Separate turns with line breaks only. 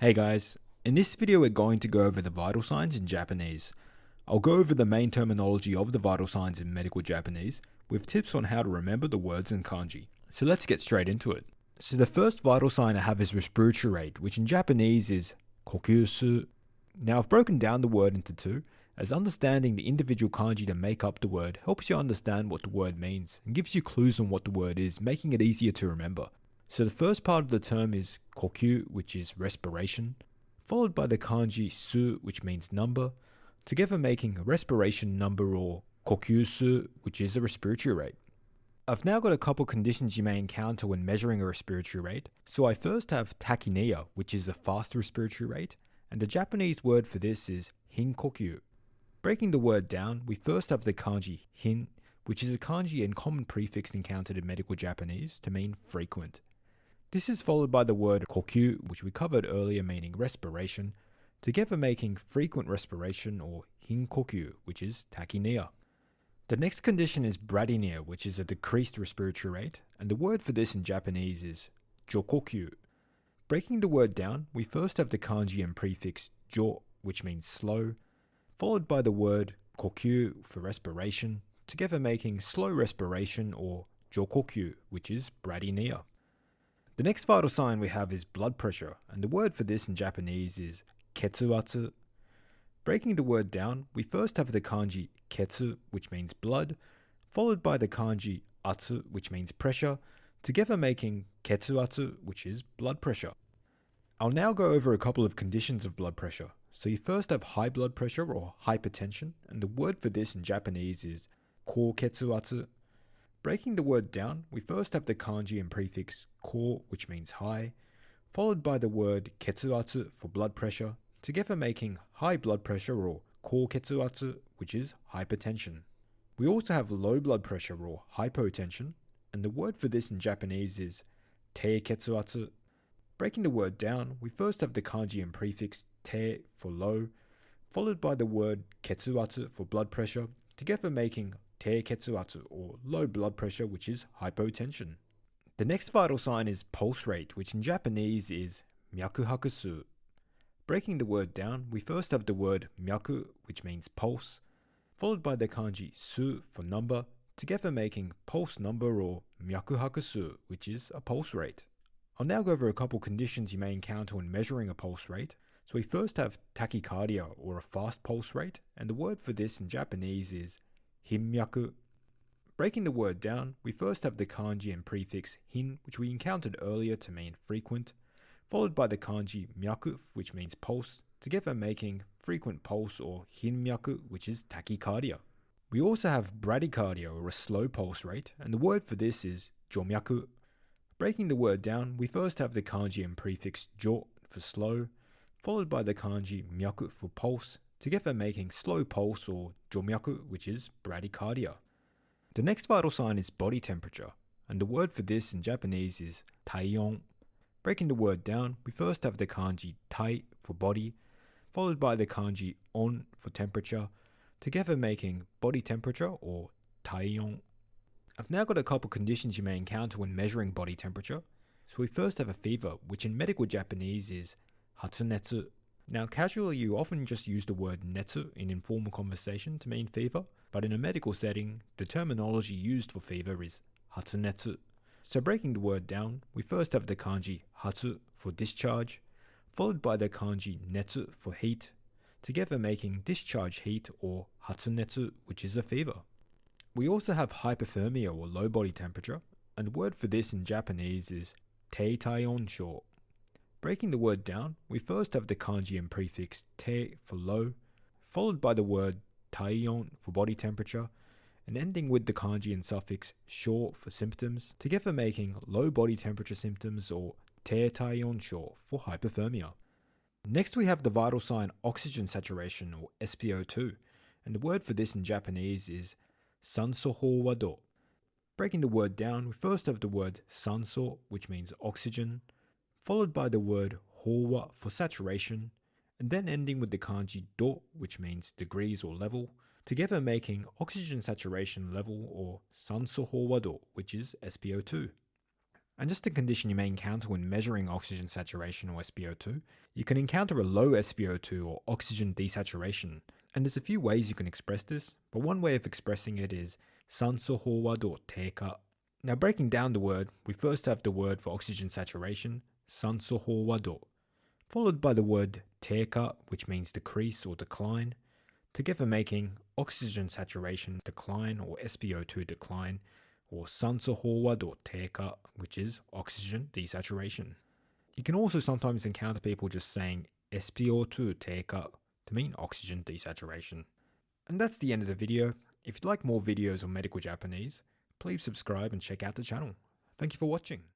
Hey guys, in this video we're going to go over the vital signs in Japanese. I'll go over the main terminology of the vital signs in medical Japanese, with tips on how to remember the words in kanji. So let's get straight into it. So the first vital sign I have is respiratory rate, which in Japanese is kokyusu. Now I've broken down the word into two, as understanding the individual kanji to make up the word helps you understand what the word means, and gives you clues on what the word is, making it easier to remember. So the first part of the term is kokyu, which is respiration, followed by the kanji su, which means number, together making a respiration number, or kokyusu, which is a respiratory rate. I've now got a couple conditions you may encounter when measuring a respiratory rate. So I first have tachypnea, which is a fast respiratory rate, and the Japanese word for this is hinkokyu. Breaking the word down, we first have the kanji hin, which is a kanji and common prefix encountered in medical Japanese to mean frequent. This is followed by the word kokyu, which we covered earlier, meaning respiration, together making frequent respiration, or hinkokyu, which is tachypnea. The next condition is bradypnea, which is a decreased respiratory rate, and the word for this in Japanese is jokokyu. Breaking the word down, we first have the kanji and prefix jo, which means slow, followed by the word kokyu for respiration, together making slow respiration, or jokokyu, which is bradypnea. The next vital sign we have is blood pressure, and the word for this in Japanese is ketsuatsu. Breaking the word down, we first have the kanji ketsu, which means blood, followed by the kanji atsu, which means pressure, together making ketsuatsu, which is blood pressure. I'll now go over a couple of conditions of blood pressure. So you first have high blood pressure or hypertension, and the word for this in Japanese is koketsuatsu. Breaking the word down, we first have the kanji and prefix ko, which means high, followed by the word ketsuatsu for blood pressure, together making high blood pressure, or koketsuatsu, which is hypertension. We also have low blood pressure or hypotension, and the word for this in Japanese is teiketsuatsu. Breaking the word down, we first have the kanji and prefix te for low, followed by the word ketsuatsu for blood pressure, together making teiketsuatsu, or low blood pressure, which is hypotension. The next vital sign is pulse rate, which in Japanese is myakuhakusu. Breaking the word down, we first have the word myaku, which means pulse, followed by the kanji su for number, together making pulse number, or myakuhakusu, which is a pulse rate. I'll now go over a couple conditions you may encounter when measuring a pulse rate. So we first have tachycardia, or a fast pulse rate, and the word for this in Japanese is hinmyaku. Breaking the word down, we first have the kanji and prefix hin, which we encountered earlier to mean frequent, followed by the kanji myaku, which means pulse, together making frequent pulse, or hinmyaku, which is tachycardia. We also have bradycardia, or a slow pulse rate, and the word for this is jomyaku. Breaking the word down, we first have the kanji and prefix jo for slow, followed by the kanji myaku for pulse, together making slow pulse, or jomyaku, which is bradycardia. The next vital sign is body temperature, and the word for this in Japanese is taion. Breaking the word down, we first have the kanji tai for body, followed by the kanji on for temperature, together making body temperature, or taion. I've now got a couple conditions you may encounter when measuring body temperature. So we first have a fever, which in medical Japanese is hatsunetsu. Now casually you often just use the word netsu in informal conversation to mean fever, but in a medical setting, the terminology used for fever is hatsunetsu. So breaking the word down, we first have the kanji hatsu for discharge, followed by the kanji netsu for heat, together making discharge heat, or hatsunetsu, which is a fever. We also have hypothermia, or low body temperature, and the word for this in Japanese is teitaionsho. Breaking the word down, we first have the kanji and prefix te for low, followed by the word taion for body temperature, and ending with the kanji and suffix sho for symptoms, together making low body temperature symptoms, or teitaionsho for hypothermia. Next we have the vital sign oxygen saturation, or SpO2, and the word for this in Japanese is sanso wa do. Breaking the word down, we first have the word sanso, which means oxygen, followed by the word howa for saturation, and then ending with the kanji do, which means degrees or level, together making oxygen saturation level, or sanso wa do, which is SpO2. And just a condition you may encounter when measuring oxygen saturation or SpO2, you can encounter a low SpO2 or oxygen desaturation. And there's a few ways you can express this, but one way of expressing it is sanso howa do teika. Now breaking down the word, we first have the word for oxygen saturation, sanso howa do, followed by the word teika, which means decrease or decline, together making oxygen saturation decline or SpO2 decline, or sanso howa do teika, which is oxygen desaturation. You can also sometimes encounter people just saying SpO2 teika to mean oxygen desaturation. And that's the end of the video. If you'd like more videos on medical Japanese, please subscribe and check out the channel. Thank you for watching.